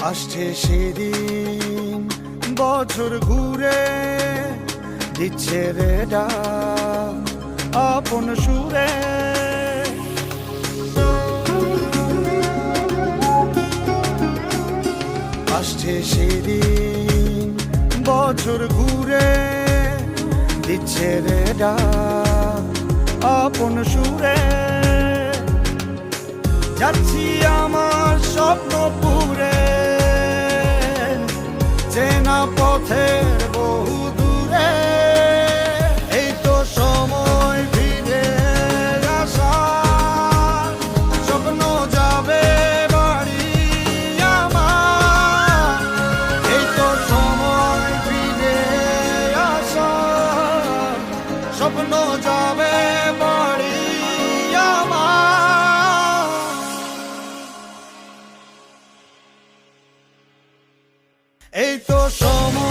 আসছে সেদিন, বছর ঘুরে দিচ্ছে রে ডাক আপন সুরে। আসছে সেদিন, বছর ঘুরে দিচ্ছে রে ডাক আপন সুরে। যাচ্ছি আমার স্বপ্ন পুরে, চেনা পথের বহু দূরে। এই তো সময় ফিরে আসার, স্বপ্ন যাবে বাড়ি আমার। এই তো সময় ফিরে আসার, স্বপ্ন যাবে বাড়ি আমার। এই তো সময়